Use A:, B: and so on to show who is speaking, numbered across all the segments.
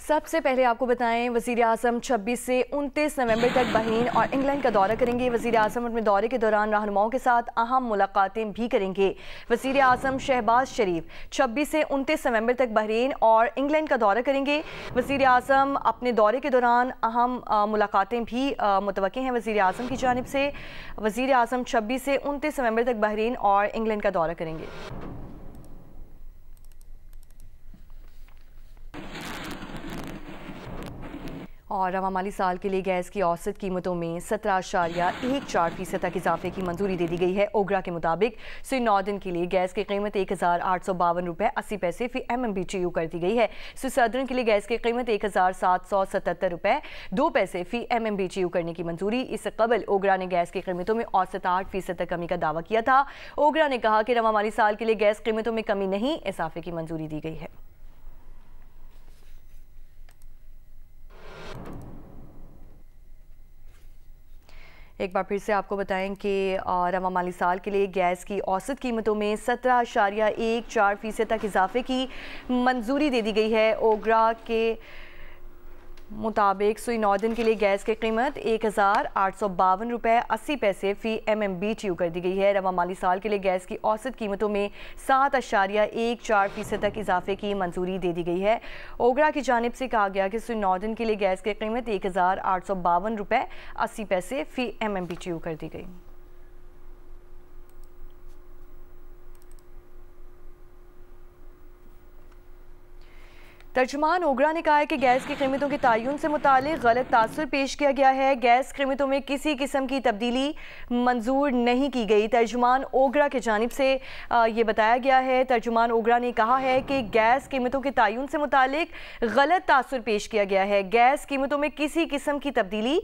A: सबसे पहले आपको बताएं, वज़ीर आज़म 26 से 29 नवंबर तक बहरीन और इंग्लैंड का दौरा करेंगे। वज़ीर आज़म अपने दौरे के दौरान रहनुमाओं के साथ अहम मुलाकातें भी करेंगे। वज़ीर आज़म शहबाज शरीफ 26 से 29 नवंबर तक बहरीन और इंग्लैंड का दौरा करेंगे। वज़ीर आज़म अपने दौरे के दौरान अहम मुलाकातें भी मुतवक्किल हैं वज़ीर आज़म की जानिब से। वज़ीर आज़म 26 से 29 नवंबर तक बहरीन और इंग्लैंड का दौरा करेंगे। और रवा माली साल के लिए गैस की औसत कीमतों में 17.14% तक इजाफे की मंजूरी दे दी गई है। ओगरा के मुताबिक स्वीनॉर्दन के लिए गैस की कीमत 1852 रुपये 80 पैसे फी MMBTU कर दी गई है। स्विट्जरलैंड के लिए गैस की कीमत 1777 रुपये 2 पैसे फी MMBTU करने की मंजूरी। इससे कबल ओगरा ने गैस की कीमतों में औसत 8% तक कमी का दावा किया था। ओगरा ने कहा कि रवा माली साल के लिए गैस कीमतों में कमी नहीं, इजाफे की मंजूरी दी गई है। एक बार फिर से आपको बताएं कि रवा माली साल के लिए गैस की औसत कीमतों में 17.14% तक इजाफे की मंजूरी दे दी गई है। ओगरा के मुताबिक स्वीनॉर्दन के लिए गैस की कीमत 1852 रुपये 80 पैसे फी MMBTU कर दी गई है। रवा माली साल के लिए गैस की औसत कीमतों में 7.14% तक इजाफे की मंजूरी दे दी गई है। ओगरा की जानिब से कहा गया कि स्वीनॉर्दन के लिए गैस की कीमत 1852 रुपये 80 पैसे फी MMBTU कर दी गई। तर्जुमान ओगरा ने कहा है कि गैस की कीमतों के तयन से मुतालिक गलत तासुर पेश किया गया है। गैस कीमतों में किसी किस्म की तब्दीली मंजूर नहीं की गई। तर्जुमान ओगरा की जानिब से ये बताया गया है। तर्जुमान ओगरा ने कहा है कि गैस कीमतों के तयन से मुतालिक गलत तासुर पेश किया गया है। गैस कीमतों में किसी किस्म की तब्दीली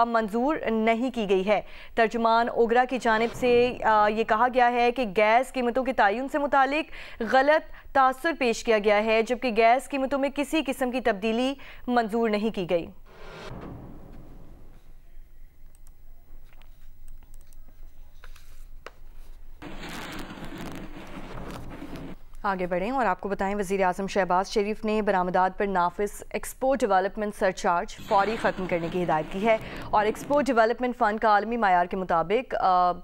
A: मंजूर नहीं की गई है। तर्जुमान ओगरा की जानिब से ये कहा गया है कि गैस कीमतों के तयन से मुतालिक गलत तासुर पेश किया गया है, जबकि गैस कीमतों में किसी किस्म की तब्दीली मंजूर नहीं की गई। आगे बढ़ें और आपको बताएं, वज़ीर आज़म शहबाज शरीफ ने बरामदात पर नाफिस एक्सपोर्ट डेवलपमेंट सरचार्ज फौरी ख़त्म करने की हिदायत की है और एक्सपोर्ट डेवलपमेंट फ़ंड का आलमी मायार के मुताबिक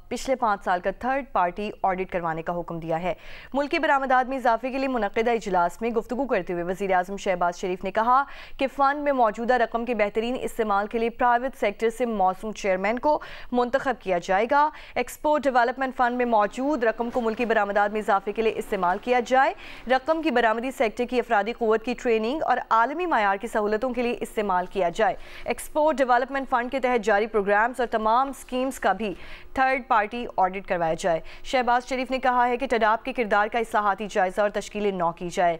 A: पिछले 5 साल का थर्ड पार्टी ऑडिट करवाने का हुक्म दिया है। मुल्की बरामदात में इजाफे के लिए मुनक़िदा इजलास में गुफ्तगू करते हुए वज़ीर आज़म शहबाज शरीफ ने कहा कि फ़ंड में मौजूदा रकम के बेहतरीन इस्तेमाल के लिए प्राइवेट सेक्टर से मौसूम चेयरमैन को मुंतखब किया जाएगा। एक्सपोर्ट डेवलपमेंट फ़ंड में मौजूद रकम को मुल्की बरामदात में इजाफे के लिए इस्तेमाल किया जाए। रकम की बरामदी सेक्टर की अफरादी क़ुव्वत की ट्रेनिंग और आलमी मायार की सहूलतों के लिए इस्तेमाल किया जाए। एक्सपोर्ट डेवलपमेंट फ़ंड के तहत जारी प्रोग्राम्स और तमाम स्कीम्स का भी थर्ड पार्टी ऑडिट करवाया जाए। शहबाज शरीफ ने कहा है कि टडाप के किरदार का इस्लाहाती जायज़ा और तश्कील नौ की जाए।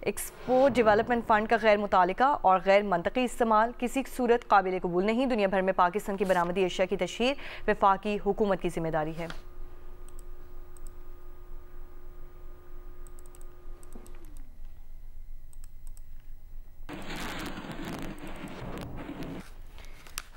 A: एक्सपोर्ट डेवलपमेंट फ़ंड का गैर मुतालिका और गैर मंतकी इस्तेमाल किसी सूरत काबिल कबूल नहीं। दुनिया भर में पाकिस्तान की बरामदी अशिया की तशहीर वफाकी हुकूमत की जिम्मेदारी है।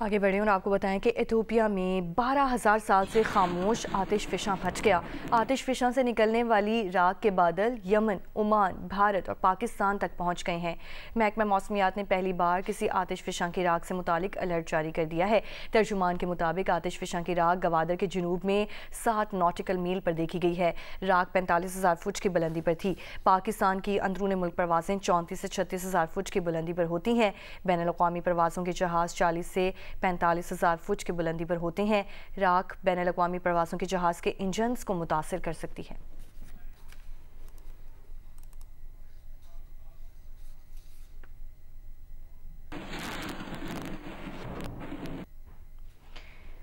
A: आगे बढ़े और आपको बताएं कि इथियोपिया में 12,000 साल से खामोश आतिश फ़िशां फट गया। आतिश फ़िशां से निकलने वाली राख के बादल यमन, ओमान, भारत और पाकिस्तान तक पहुंच गए हैं। महकमा मौसमियात ने पहली बार किसी आतिश फ़िशां की राख से मुतालिक अलर्ट जारी कर दिया है। तर्जुमान के मुताबिक आतिश फ़िशां की राख गवादर के जुनूब में 7 नॉटिकल मील पर देखी गई है। राख 45,000 फुट की बुलंदी पर थी। पाकिस्तान की अंदरून मुल्क परवाज़ें 34 से 36,000 फुट की बुलंदी पर होती हैं। बैनुल-अक़वामी परवाज़ों के जहाज़ 40 से 45,000 फुट की बुलंदी पर होते हैं। राख बैनुल-अक़वामी प्रवासों के जहाज़ के इंजन्स को मुतासिर कर सकती है।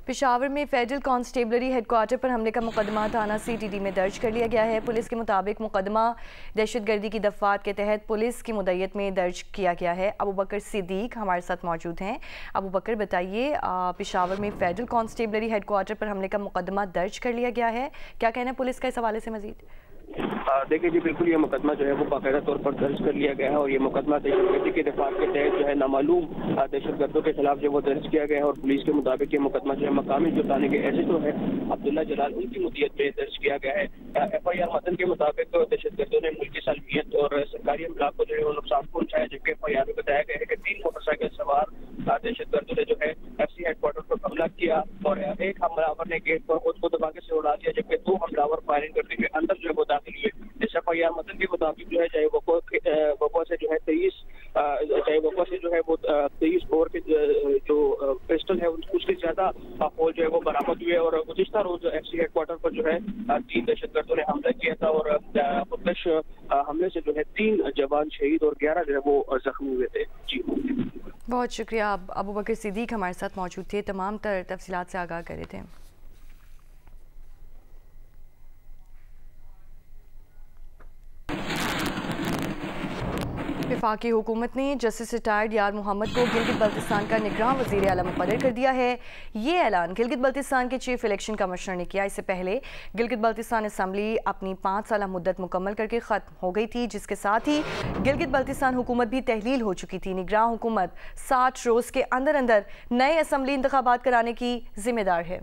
A: पेशावर में फेडरल कांस्टेबलरी हेडक्वार्टर पर हमले का मुकदमा थाना CTD में दर्ज कर लिया गया है। पुलिस के मुताबिक मुकदमा दहशतगर्दी की दफ़ात के तहत पुलिस की मुद्दत में दर्ज किया गया है। अबू बकर सिद्दीक हमारे साथ मौजूद हैं। अबू बकर, बताइए, पेशावर में फेडरल कांस्टेबलरी हेडक्वार्टर पर हमले का मुकदमा दर्ज कर लिया गया है, क्या कहना है पुलिस का इस हवाले से मज़ीद?
B: देखिए जी, बिल्कुल ये मुकदमा जो है वो बाकायदा तौर पर दर्ज कर लिया गया है और ये मुकदमा दहशतगर्दी के दफा के तहत जो है नामालूम दहशतगर्दों के खिलाफ जो वो दर्ज किया गया है और पुलिस के मुताबिक ये मुकदमा जो है मकामी जो थाने के ऐसे जो है अब्दुल्ला जलाल उनकी मुदियत में दर्ज किया गया है। FIR मतन के मुताबिक दहशतगर्दों ने मुल्की सलामियत और सरकारी अमलाक को जो है वो नुकसान पहुंचाया, जबकि FIR में बताया गया है कि 3 मोटरसाइकिल सवार दहशतगर्दों ने जो है FC हेडक्वार्टर पर हमला किया और एक हमलावर ने गेट पर खुद को दबाके से उड़ा दिया, जबकि 2 हमलावर फायरिंग करते हुए अंदर जो है वो दाखिल हुए। इस FIR मतन के मुताबिक जो है चाहे वक़्वा से जो है 23 बोर के जो पिस्टल है उससे ज्यादा फौज जो है वो बरामद हुए और गुज़िश्ता रोज FC हेडक्वार्टर पर जो है 3 दहशतगर्दों ने हमला किया था और खुदकश हमले से जो है 3 जवान शहीद और 11 जो है वो जख्मी हुए थे। जी
A: बहुत शुक्रिया। अबू बकर सिद्दीक हमारे साथ मौजूद थे, तमाम तर तफसीलात से आगाह कर रहे थे। वफाकी हुकूमत ने जस्टिस रिटायर्ड यार मोहम्मद को गिलगित बल्तिस्तान का निगरान वज़ीर आला मुक़र्रर कर दिया है। ये ऐलान गिलगित बल्तिस्तान के चीफ इलेक्शन कमिश्नर ने किया। इससे पहले गिलगित बल्तिस्तान असम्बली अपनी 5 साल मुद्दत मुकम्मल करके ख़त्म हो गई थी, जिसके साथ ही गिलगित बल्तिस्तान हुकूमत भी तहलील हो चुकी थी। निगरान हुकूमत 60 रोज़ के अंदर अंदर नए असम्बली इंतखाबात कराने की जिम्मेदार है।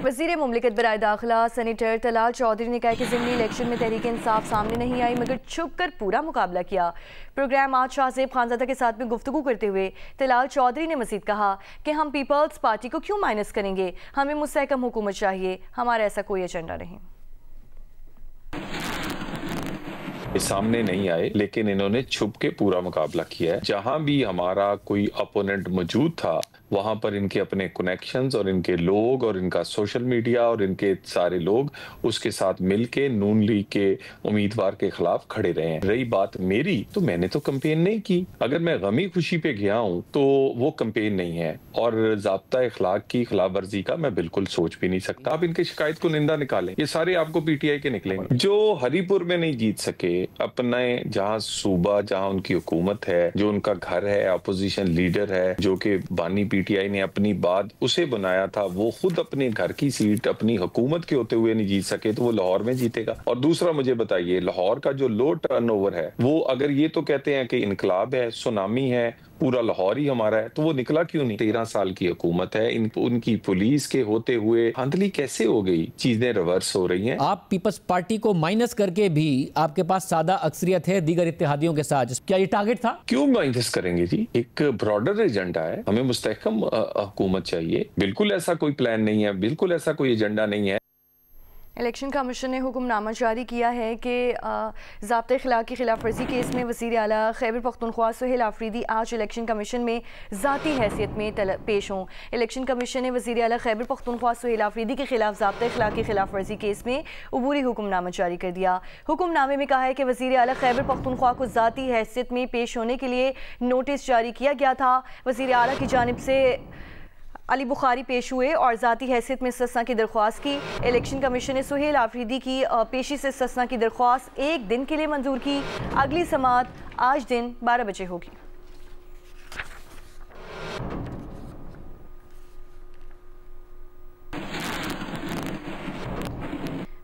A: वज़ीर मुमलिकत बराए दाखिला सेनेटर तलाल चौधरी ने कहा कि ज़िमनी इलेक्शन में तहरीक इंसाफ सामने नहीं आई मगर छुप कर पूरा मुकाबला किया। प्रोग्राम आज शाहजेब खानज़ादा के साथ में गुफ्तगू करते हुए तलाल चौधरी ने मज़ीद कहा कि हम पीपल्स पार्टी को क्यों माइनस करेंगे, हमें मुस्तहकम हुकूमत चाहिए, हमारा ऐसा कोई एजेंडा नहीं।
C: सामने नहीं आए लेकिन इन्होंने छुप के पूरा मुकाबला किया है। जहां भी हमारा कोई अपोनेंट मौजूद था वहां पर इनके अपने कनेक्शंस और इनके लोग और इनका सोशल मीडिया और इनके सारे लोग उसके साथ मिलके नून लीग के उम्मीदवार के खिलाफ खड़े रहे हैं। रही बात मेरी, तो मैंने तो कैंपेन नहीं की। अगर मैं गमी खुशी पे गया हूं तो वो कैंपेन नहीं है और ज़ाब्ता इखलाक की खिलाफ वर्जी का मैं बिल्कुल सोच भी नहीं सकता। आप इनकी शिकायत को निंदा निकालें, ये सारे आपको PTI के निकलेंगे। जो हरीपुर में नहीं जीत सके, अपने जहां सूबा जहां उनकी हुकूमत है, जो उनका घर है, अपोजिशन लीडर है, जो कि बानी PTI ने अपनी बात उसे बनाया था, वो खुद अपने घर की सीट अपनी हुकूमत के होते हुए नहीं जीत सके तो वो लाहौर में जीतेगा। और दूसरा मुझे बताइए, लाहौर का जो लो टर्नओवर है वो अगर ये तो कहते हैं कि इनकलाब है, सुनामी है, पूरा लाहौर ही हमारा है, तो वो निकला क्यों नहीं? 13 साल की हुकूमत है, उनकी पुलिस के होते हुए धांधली कैसे हो गई? चीजें रिवर्स हो रही हैं। आप
D: पीपल्स पार्टी को माइनस करके भी आपके पास सादा अक्सरियत है दीगर इत्तेहादियों के साथ, क्या ये टारगेट था?
C: क्यों माइनस करेंगे जी? एक ब्रॉडर एजेंडा है, हमें मुस्तहकम हुकूमत चाहिए। बिल्कुल ऐसा कोई प्लान नहीं है, बिल्कुल ऐसा कोई एजेंडा नहीं है।
A: इलेक्शन कमीशन ने हुक्मनामा जारी किया है कि ज़ाब्ते इखलाक की खिलाफ वर्जी केस में वज़ीर आला खैबर पख्तूनख्वा सुहेल आफरीदी आज इलेक्शन कमीशन में ज़ाती हैसियत में पेश हों। इलेक्शन कमीशन ने वज़ीर आला खैबर पख्तूनख्वा सुहेल आफरीदी के खिलाफ ज़ाब्ते इखलाक की खिलाफ वर्जी केस में अबूरी हुक्मनामा जारी कर दिया। हुक्मनामे में कहा है कि वज़ीर आला खैबर पख्तूनख्वा को ज़ाती हैसियत में पेश होने के लिए नोटिस जारी किया गया था। वज़ीर आला की जानिब से अली बुखारी पेश हुए और ज़ाती हैसियत में इस्तिस्ना की दरख्वास्त की। इलेक्शन कमीशन ने सुहेल आफरीदी की पेशी से इस्तिस्ना की दरख्वास्त 1 दिन के लिए मंजूर की। अगली समाअत आज दिन 12 बजे होगी।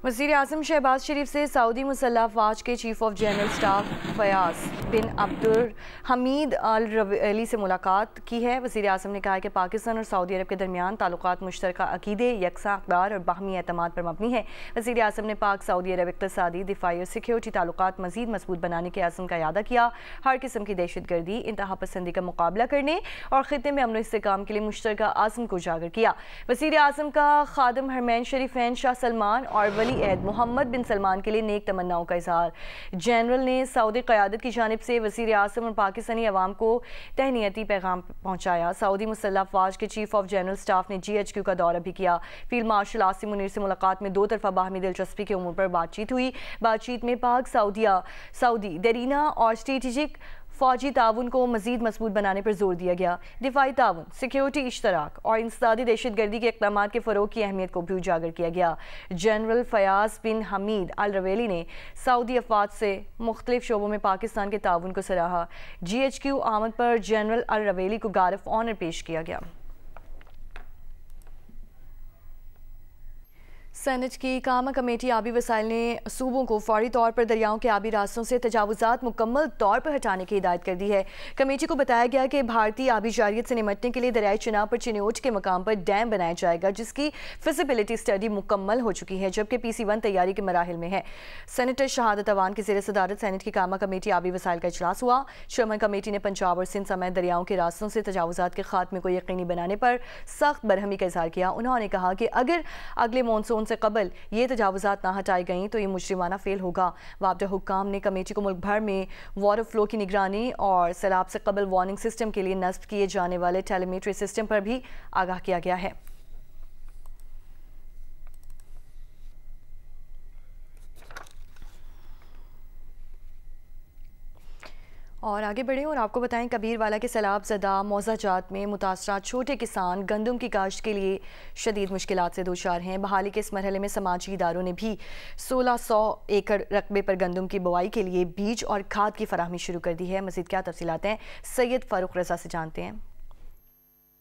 A: वज़ीर आज़म शहबाज शरीफ से सऊदी मुसल्लह अफ़वाज के chief of general staff Fayyaz bin Abdul Hamid al Ruwaili से मुलाकात की है। वज़ीर आज़म ने कहा कि पाकिस्तान और सऊदी अरब के दरमियान ताल्लुकात मुश्तरका अक़ीदे, यकसा अक़दार और बाहमी एतमाद पर मबनी है। वज़ीर आज़म ने पाक सऊदी अरब इक़्तिसादी, दिफ़ाई और सिक्योरिटी ताल्लुकात मज़ीद मजबूत बनाने के आज़म का इयादा किया। हर किस्म की दहशतगर्दी, इंतहा पसंदी का मुकाबला करने और ख़ित्ते में अमन और इस्तेहकाम के लिए मुश्तरका आज़म को उजागर किया। वज़ीर आज़म का खादिम हरमैन शरीफैन शाह सलमान और वली अहद मोहम्मद बिन सलमान के लिए नेक तमन्नाओं का इज़हार। जनरल ने सऊदी क़यादत की जानिब से वज़ीर आज़म और पाकिस्तानी अवाम को तहनीती पैगाम पहुँचाया। सऊदी मुसल्लह अफ़वाज के चीफ ऑफ जनरल स्टाफ ने GHQ का दौरा भी किया। फील्ड मार्शल आसिम मुनीर से मुलाकात में 2 तरफ़ा बाहमी दिलचस्पी के उमूर पर बातचीत हुई। बातचीत में पाक सऊदी दरीना और स्ट्रेटेजिक फ़ौजी ताउन को मज़ीद मजबूत बनाने पर जोर दिया गया। दिफाई ताउन, सिक्योरिटी इश्तराक और इंसदादी दहशतगर्दी के इक़दाम के फ़रोग़ की अहमियत को भी उजागर किया गया। जनरल फ़याज़ बिन हमीद अल रवेली ने सऊदी अफ़वाज से मुख्तलिफ शोबों में पाकिस्तान के ताउन को सराहा। GHQ आमद पर जनरल अल रवेली को गार्ड ऑफ ऑनर पेश किया गया। सेनेट की कामा कमेटी आबी वसाइल ने सूबों को फौरी तौर पर दरियाओं के आबी रास्तों से तजावुजात मुकम्मल तौर पर हटाने की हिदायत कर दी है। कमेटी को बताया गया कि भारतीय आबी जारियत से निमटने के लिए दरियाई चिनाब पर चिन्योट के मकाम पर डैम बनाया जाएगा, जिसकी फिजिबिलिटी स्टडी मुकम्मल हो चुकी है, जबकि PC1 तैयारी के मराहिल में है। सेनेटर शहादत अवान की ज़ेर सदारत सेनेट की कामा कमेटी आबी वसाइल का इजलास हुआ। चेयरमैन कमेटी ने पंजाब और सिंध समेत दरियाओं के रास्तों से तजावुजात के खात्मे को यकीनी बनाने पर सख्त बरहमी का इजहार किया। उन्होंने कहा कि अगर अगले मानसून से कबल ये तजावुजात ना हटाई गई तो ये मुजरिमाना फेल होगा। वापडा हुक्काम ने कमेटी को मुल्क भर में वाटर फ्लो की निगरानी और सैलाब से कबल वार्निंग सिस्टम के लिए नस्ब किए जाने वाले टेलीमेट्री सिस्टम पर भी आगाह किया गया है। और आगे बढ़े और आपको बताएं, कबीरवाला के सैलाब ज़दा मौज़ाजात में मुतासरा छोटे किसान गंदम की काश्त के लिए शदीद मुश्किलात से दोचार हैं। बहाली के इस मरहले में समाजी इदारों ने भी 1600 एकड़ रकबे पर गंदम की बुआई के लिए बीज और खाद की फराहमी शुरू कर दी है। मज़ीद क्या तफसीलात हैं, सैयद फारूक रज़ा से जानते हैं।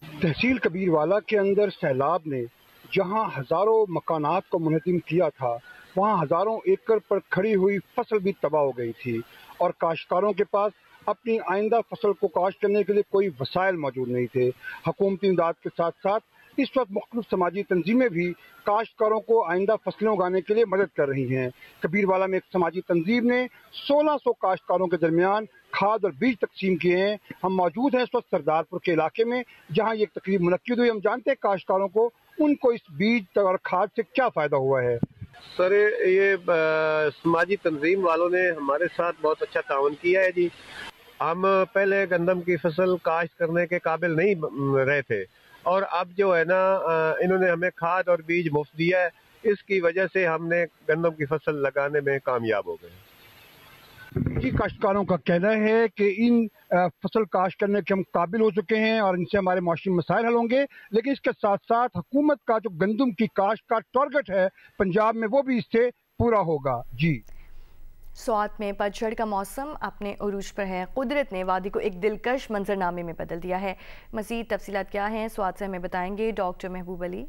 E: तहसील कबीरवाला के अंदर सैलाब ने जहां हज़ारों मकानात को मुनहदिम किया था, वहां हज़ारों एकड़ पर खड़ी हुई फसल भी तबाह हो गई थी और काश्तकारों के पास अपनी आइंदा फसल को काश्त करने के लिए कोई वसाइल मौजूद नहीं थे। हुकूमती इमदाद के साथ साथ इस वक्त मुख्तलिफ समाजी तंजीमें भी काश्तकारों को आइंदा फसलें उगाने के लिए मदद कर रही हैं। कबीरवाला में एक समाजी तंजीम ने 1600 काश्तकारों के दरमियान खाद और बीज तकसीम किए हैं। हम मौजूद हैं इस वक्त सरदारपुर के इलाके में, जहाँ ये तकरीब मुनक्किद हुई। हम जानते हैं काश्तकारों को उनको इस बीज और खाद से क्या फ़ायदा हुआ है।
F: सर, ये समाजी तंजीम वालों ने हमारे साथ बहुत अच्छा ताउन किया है जी। हम पहले गंदम की फसल काश्त करने के काबिल नहीं रहे थे और अब जो है ना, इन्होंने हमें खाद और बीज मुफ्त दिया है। इसकी वजह से हमने गंदम की फसल लगाने में कामयाब हो गए।
E: जी, काश्तकारों का कहना है कि इन फसल काश्त करने के हम काबिल हो चुके हैं और इनसे हमारे माशी मसाइल हल होंगे, लेकिन इसके साथ साथ हुकूमत का जो गंदम की काश्त का टारगेट है पंजाब में, वो भी इससे पूरा होगा। जी,
A: स्वात में पतझड़ का मौसम अपने उरूज पर है। कुदरत ने वादी को एक दिलकश मंजरनामे में बदल दिया है। मज़ीद तफसीलात क्या हैं, स्वात से हमें बताएंगे डॉक्टर महबूब अली।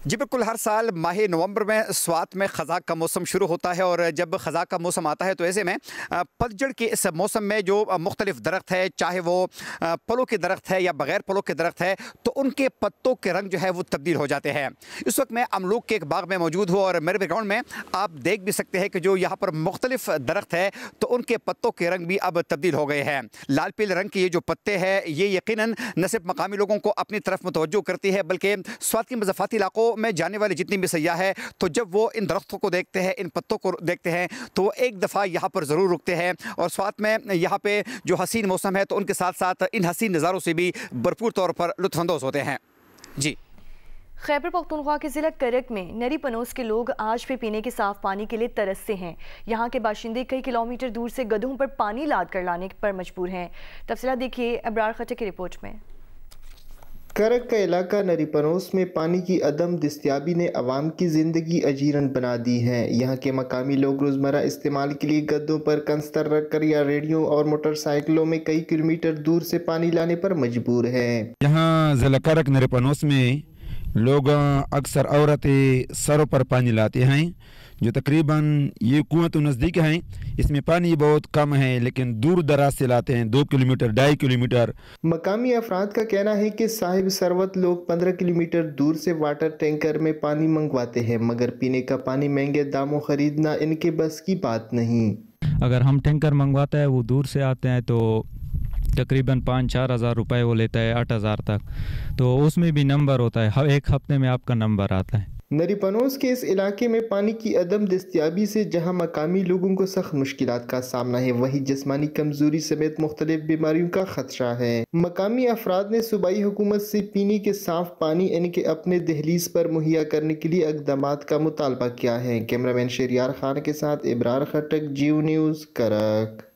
G: जी बिल्कुल, हर साल माह नवंबर में स्वात में ख़ज़ाक का मौसम शुरू होता है और जब ख़ज़ाक का मौसम आता है तो ऐसे में पतझड़ के इस मौसम में जो मुख्तलिफ दरख्त है, चाहे वो फलों के दरख्त है या बग़ैर फलों के दरख्त है, तो उनके पत्तों के रंग जो है वो तब्दील हो जाते हैं। इस वक्त मैं अमलूक के एक बाग में मौजूद हूँ और मेरे बैकग्राउंड में आप देख भी सकते हैं कि जो यहाँ पर मुख्तलिफ दरख्त है तो उनके पत्तों के रंग भी अब तब्दील हो गए हैं। लाल पीले रंग के ये जो पत्ते हैं ये यकीनन न सिर्फ मकामी लोगों को अपनी तरफ मुतवज्जो करती है, बल्कि स्वात के मज़ाफ़ाती इलाकों में जाने वाले जितनी भी सयाह है तो जब वो इन दरख्तों को देखते हैं, इन पत्तों को देखते हैं, तो एक दफ़ा यहाँ पर ज़रूर रुकते हैं और स्वात में यहाँ पे जो हसीन मौसम है तो उनके साथ साथ इन हसीन नज़ारों से भी भरपूर तौर पर लुत्फ़अंदोज़ होते हैं। जी,
A: खैबर पख्तूनख्वा के ज़िला करक में नरी पनोस के लोग आज भी पीने के साफ पानी के लिए तरसते हैं। यहाँ के बाशिंदे कई किलोमीटर दूर से गधों पर पानी लाद कर लाने पर मजबूर हैं। तफसीलात देखिए अबरार खट्टे की रिपोर्ट में।
H: करक का इलाका नरी पनोस में पानी की अदम दस्तियाबी ने अवाम की ज़िंदगी अजीरन बना दी है। यहाँ के मकामी लोग रोज़मर्रा इस्तेमाल के लिए गद्दों पर कंस्तर रख कर या रेडियो और मोटरसाइकिलों में कई किलोमीटर दूर से पानी लाने पर मजबूर है।
I: यहाँ ज़िला करक नरी पनोस में लोग अक्सर औरतें सरों पर पानी लाते हैं, जो तकरीबन ये कुआं तो नज़दीक हैं, इसमें पानी बहुत कम है, लेकिन दूर दराज से लाते हैं, 2 किलोमीटर 2.5 किलोमीटर।
H: मकामी अफराद का कहना है कि साहिब सरवत लोग 15 किलोमीटर दूर से वाटर टैंकर में पानी मंगवाते हैं, मगर पीने का पानी महंगे दामों खरीदना इनके बस की बात नहीं।
J: अगर हम टैंकर मंगवाते हैं, वो दूर से आते हैं तो तकरीबन 5-4 हज़ार रुपये वो लेता है, 8 हज़ार तक, तो उसमें भी नंबर होता है, एक हफ्ते में आपका नंबर आता है।
H: नरी पनोस के इस इलाके में पानी की अदम दस्तियाबी से जहाँ मकामी लोगों को सख्त मुश्किलात का सामना है, वहीं जिस्मानी कमजोरी समेत मुख्तलिफ बीमारियों का खदशा है। मकामी अफराद ने सूबाई हुकूमत से पीने के साफ पानी इनके अपने दहलीज पर मुहैया करने के लिए इक़दामात का मुतालबा किया है। कैमरामैन शहरियार खान के साथ इब्रार खटक, जियो न्यूज़, करक।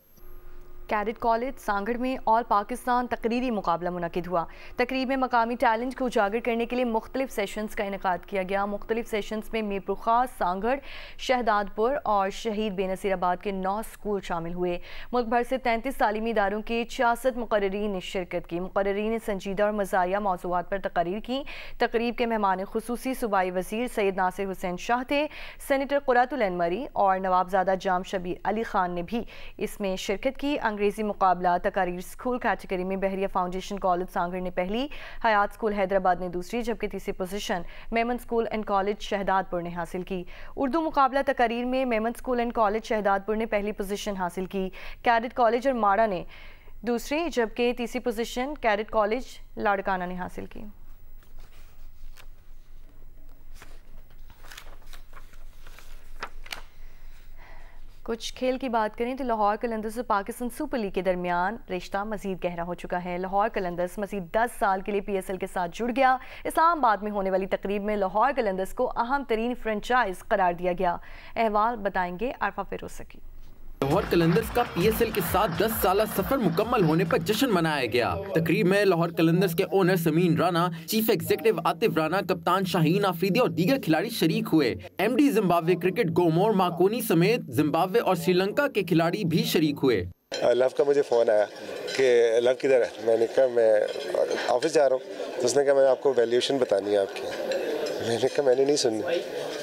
A: कैडेट कॉलेज सांगड़ में ऑल पाकिस्तान तकरीरी मुकाबला मुनक़िद हुआ। तकरीब में मकामी टैलेंट को उजागर करने के लिए मुख्तलिफ सेशंस का इनेकाद किया गया। मुख्तलिफ सेशंस में मीरपुर खास, सांगड़, शहदादपुर और शहीद बेनसीराबाद के 9 स्कूल शामिल हुए। मुल्क भर से 33 तालीमी इदारों के 66 मुकर्रीरीन ने शिरकत की। मुकर्रीरीन ने संजीदा और मज़ाया मौज़ूआत पर तकरीर की। तकरीब के मेहमान खुसूसी सूबाई वज़ीर सैयद नासिर हुसैन शाह थे। सेनेटर कुरातुल अनमरी और नवाबजादा जाम शबीर अली खान ने भी इसमें शिरकत की। अंग्रेजी मुकाबला तकारीर स्कूल कैटेगरी में बहरिया फाउंडेशन कॉलेज सांगड़ ने पहली, हयात स्कूल हैदराबाद ने दूसरी, जबकि तीसरी position Memon school and college Shahdadpur ने हासिल की। उर्दू मुकाबला तकारीर में Memon school and college Shahdadpur ने पहली पोजीशन हासिल की। कैडेट कॉलेज और माड़ा ने दूसरी, जबकि तीसरी पोजीशन कैडेट कॉलेज लाड़काना ने हासिल की। कुछ खेल की बात करें तो लाहौर कलंदर्स और पाकिस्तान सुपर लीग के दरमियान रिश्ता मजीद गहरा हो चुका है। लाहौर कलंदर्स मजीद 10 साल के लिए PSL के साथ जुड़ गया। इस्लामाबाद में होने वाली तकरीब में लाहौर कलंदर्स को अहम तरीन फ्रेंचाइज करार दिया गया। अहवाल बताएंगे आरफा फिरोजकी।
K: लाहौर कलंदर्स का PSL के साथ 10 साल सफर मुकम्मल होने पर जश्न मनाया गया। तकरीब में लाहौर कलंदर्स के owner Sameen Rana, chief executive Atif Rana, कप्तान शाहीन आफरीदी और दीगर खिलाड़ी शरीक हुए। MD जिम्बाब्वे क्रिकेट गोमोर माकोनी समेत जिम्बाब्वे और श्रीलंका के खिलाड़ी भी शरीक हुए।
L: लव का मुझे फ़ोन आया कि लव किधर है। मैंने कहा मैं ऑफिस जा रहा हूँ। तो उसने कहा मैं आपको वैल्यूएशन बतानी है आपकी। मैंने कहा मैंने नहीं सुननी।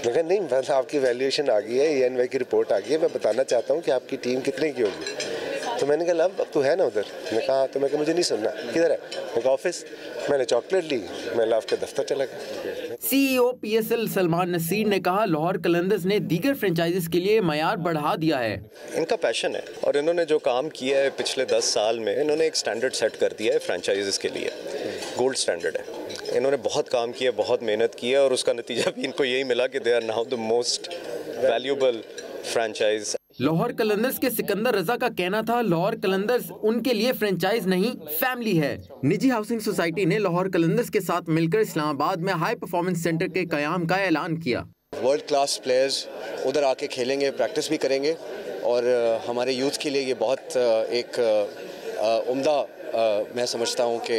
L: मैंने कहा नहीं, बस आपकी वैल्यूएशन आ गई है, ENY की रिपोर्ट आ गई है, मैं बताना चाहता हूँ कि आपकी टीम कितने की होगी। तो मैंने कहा लव अब तू है ना उधर। मैंने कहा तो मैं कहा मुझे नहीं सुनना। किधर है? मैंने कहा ऑफिस। मैंने चॉकलेट ली, मैं लव के दफ्तर चला गया।
K: CEO PSL सलमान नसीर ने कहा लाहौर कलंदर्स ने दीगर फ्रेंचाइजीज के लिए मयार बढ़ा दिया है।
M: इनका पैशन है और इन्होंने जो काम किया है पिछले 10 साल में, इन्होंने एक स्टैंडर्ड सेट कर दिया है फ्रेंचाइजीज के लिए। गोल्ड स्टैंडर्ड है। इन्होंने बहुत काम किया, बहुत मेहनत की है और उसका नतीजा भी इनको यही मिला कि they are now the most valuable franchise.
K: Lahore Qalandars के सिकंदर रजा का कहना था लाहौर कलंदर्स उनके लिए फ्रेंचाइज नहीं फैमिली है। निजी हाउसिंग सोसाइटी ने लाहौर कलंदर्स के साथ मिलकर इस्लामाबाद में हाई परफॉर्मेंस सेंटर के कयाम का ऐलान किया।
N: वर्ल्ड क्लास प्लेयर्स उधर आके खेलेंगे, प्रैक्टिस भी करेंगे और हमारे यूथ के लिए ये बहुत एक उम्दा मैं समझता हूँ कि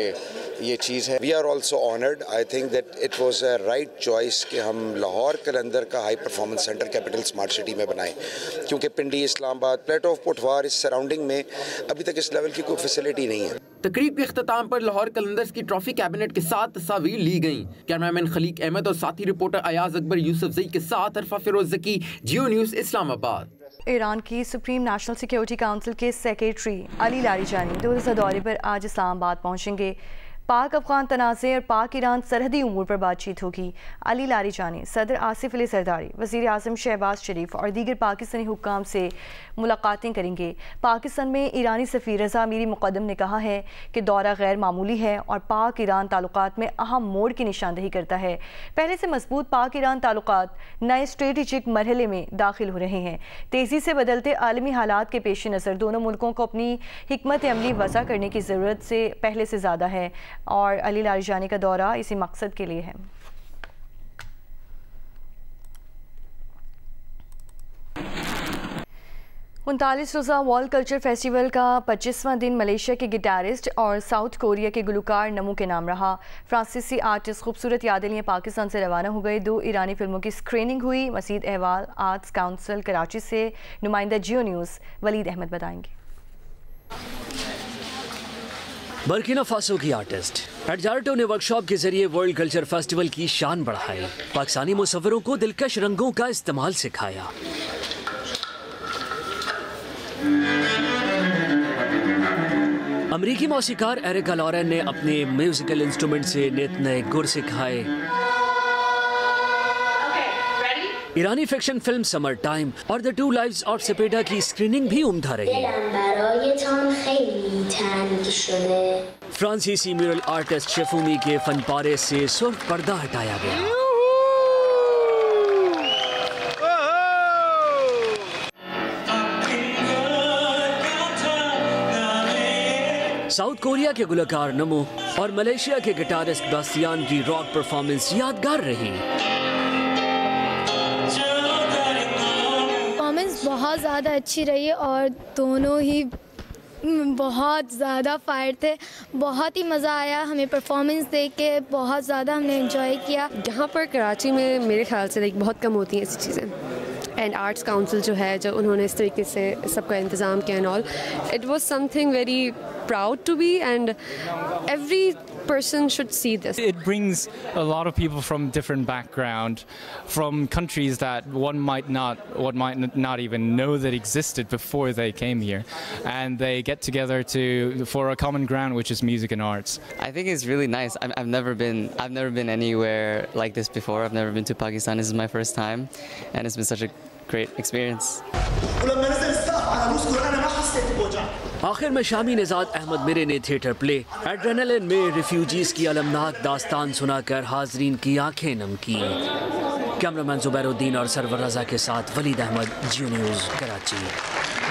N: ये चीज़ है।
O: We are also honoured. I think that it was a right choice कि हम लाहौर कलंदर का high performance centre capital smart city में बनाएं, क्योंकि पिंडी, इस्लामाबाद, प्लेट ऑफ पुठवार, इस सराउंडिंग में अभी तक इस लेवल की कोई फैसिलिटी नहीं है।
K: तकरीब के इख्तिताम पर लाहौर कलंदर्स की ट्रॉफी कैबिनेट के साथ तस्वीर ली गई। कैमरामैन खलीक अहमद और साथी रिपोर्टर अयाज अकबर यूसुफ जई के साथ अरफा फिरोजकी, जियो न्यूज़ इस्लामाबाद।
A: ईरान की सुप्रीम नेशनल सिक्योरिटी काउंसिल के सेक्रेटरी अली लारीजानी 2 रोज़ा दौरे पर आज इस्लामाबाद पहुंचेंगे। पाक अफगान तनाज़े और पाक ईरान सरहदी उमूर पर बातचीत होगी। अली लारीजानी सदर आसिफ अली जरदारी, वज़ीर आज़म शहबाज शरीफ और दीगर पाकिस्तानी हुक्काम से मुलाकातें करेंगे। पाकिस्तान में ईरानी सफ़ीर रज़ा अमीरी मुक़द्दम ने कहा है कि दौरा गैर मामूली है और पाक ईरान ताल्लुकात में अहम मोड़ की निशानदही करता है। पहले से मजबूत पाक ईरान ताल्लुकात नए स्ट्रेटेजिक मरहले में दाखिल हो रहे हैं। तेज़ी से बदलते आलमी हालात के पेश नज़र दोनों मुल्कों को अपनी हिकमत अमली वज़ा करने की ज़रूरत से पहले से ज़्यादा है और अली लारीजानी का दौरा इसी मकसद के लिए है। 39 रोज़ा वर्ल्ड कल्चर फेस्टिवल का 25वां दिन मलेशिया के गिटारिस्ट और साउथ कोरिया के गुलकार नमू के नाम रहा। फ्रांसीसी आर्टिस्ट खूबसूरत यादें लिए पाकिस्तान से रवाना हो गए। 2 ईरानी फिल्मों की स्क्रीनिंग हुई। मज़ीद अहवाल आर्ट्स काउंसिल कराची से नुमाइंदा जियो न्यूज़ वलीद अहमद बताएंगे।
P: बर्किना फासो की आर्टिस्ट एडजार्टो ने वर्कशॉप के जरिए वर्ल्ड कल्चर फेस्टिवल की शान बढ़ाई। पाकिस्तानी मुसव्वरों को दिलकश रंगों का इस्तेमाल सिखाया। अमरीकी मौसीकार एरिका लॉरेन ने अपने म्यूजिकल इंस्ट्रूमेंट से नित नए गुर सिखाए। ईरानी फिक्शन फिल्म समर टाइम और द 2 लाइव्स ऑफ सेपेडा की स्क्रीनिंग भी उम्दा रही। फ्रांसीसी म्यूरल आर्टिस्ट शेफूमी के फनपारे से सुर्ख पर्दा हटाया गया। साउथ कोरिया के गुलकार नमो और मलेशिया के गिटारिस्ट बास्तियान की रॉक परफॉर्मेंस यादगार रही।
Q: परफॉर्मेंस बहुत ज़्यादा अच्छी रही और दोनों ही बहुत ज़्यादा फायर थे, बहुत ही मज़ा आया हमें परफॉर्मेंस देख के, बहुत ज़्यादा हमने एंजॉय किया।
R: यहाँ पर कराची में मेरे ख्याल से बहुत कम होती हैं ऐसी चीज़ें, एंड आर्ट्स काउंसिल जो है जो उन्होंने इस तरीके से सबका इंतज़ाम किया and all, it was something very proud to be and every person should see this.
S: It brings a lot of people from different background, from countries that one might not even know that existed before they came here, and they get together for a common ground, which is music and arts.
T: I think it's really nice. I've never been anywhere like this before. I've never been to Pakistan. This is my first time, and it's been such a great experience.
P: आखिर में शामी निजात अहमद मिरे ने theatre play adrenaline में refugees की अलमनाक दास्तान सुनाकर हाजरीन की आंखें नम की। कैमरामैन जुबैरुद्दीन और सरवर रजा के साथ वलीद अहमद, जियो न्यूज़, कराची।